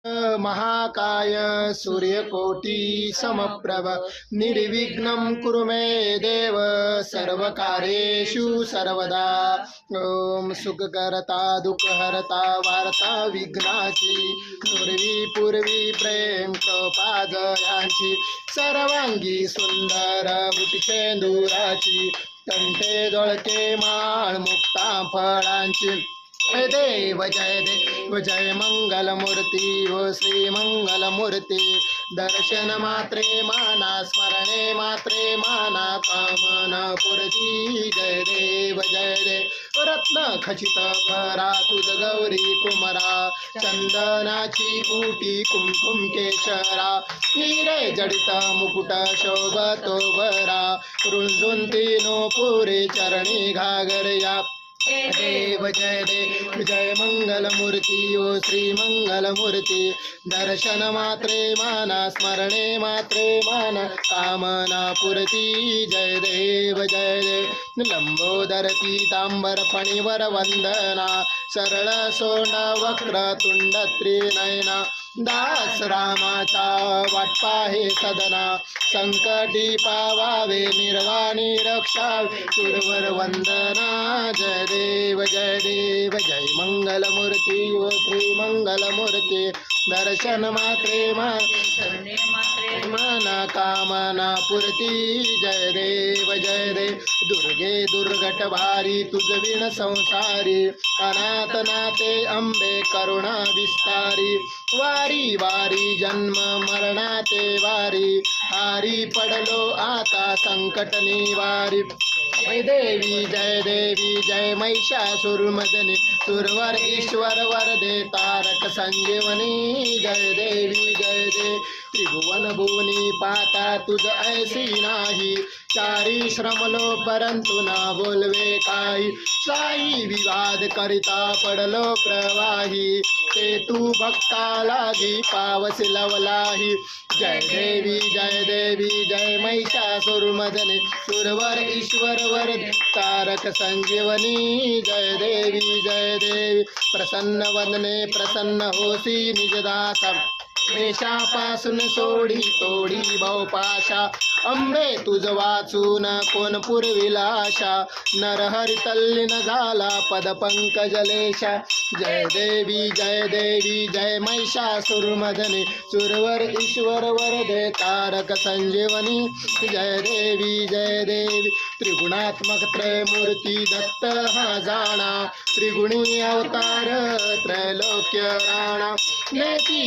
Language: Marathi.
महाकाय सूर्यकोटि समप्रभ निर्विघ्नं कुरु मे देव सर्वकार्येषु सर्वदा। ओम सुखकर्ता दुःखहर्ता वार्ता विघ्नाची पूर्वी पूर्वी प्रेम कृपादयांची सर्वांगी सुंदर उटिकेंदुराची कंठे जळके माळ मुक्ता फळांची जय देव जय मंगल मूर्ती ओ श्री मंगल मूर्ती दर्शन मात्रे माना स्मरणे मात्रे माना कामना पूर्ती जय देव रत्न खचित खरा तुझ गौरी कुमरा चंदनाची ऊटी कुमकुम केशरा हिरे जडित मुकुट शोभतो बरा रुंजून तीनो पुरे चरणी घागरया देव जय मंगल मूर्ती ओ श्री मंगल मूर्ती दर्शन मात्रे माना स्मरणे मात्रे माना कामना पूर्ती जय देव लंबोदर पीतांबर फणीवर वंदना सरळ सोंड वक्र तुंड त्रिनयना दास रामाचा वाटपा हे सदना संकटी पावावे निर्वाणी रक्षा सुरवर वंदना जय देव जय मंगल मूर्ती ओ श्री मंगल मूर्ती दर्शन मात्रे माना कामना पूर्ती जय देव दुर्गे दुर्गट भारी तुझ विण संसारी अनाथ नाते अंबे करुणा विस्तारी वारी वारी जन्म मरणाते वारी हारी पडलो आता संकट निवारी जय देवी जय महिषासुरमर्दिनी सुरवर ईश्वर वरदे तारक संजीवनी जय देवी त्रिभुवन भुवनी पाता तुझ ऐसी नाही चारी श्रमलो परंतु ना बोलवे काही साई विवाद करिता पडलो प्रवाही ते तू भक्ता लागी पावस लवलाही जय देवी जय महिषासुरमर्दिनी सुरवर ईश्वर वर तारक संजीवनी जय देवी प्रसन्न वदने प्रसन्न होसी निजदासा वेशापासून सोडी तोडी बहुपाशा अंबे तुझ वाचून कोण पुरविला आशा नरहरी तल्लीन झाला पद पंकजलेशा जय देवी जय महिषासुरमर्दिनी सुरवर ईश्वर वरदे तारक संजीवनी जय देवी त्रिगुणात्मक त्रयमूर्ती दत्त हा जाणा त्रिगुणी अवतार त्रैलोक्य राणा नेती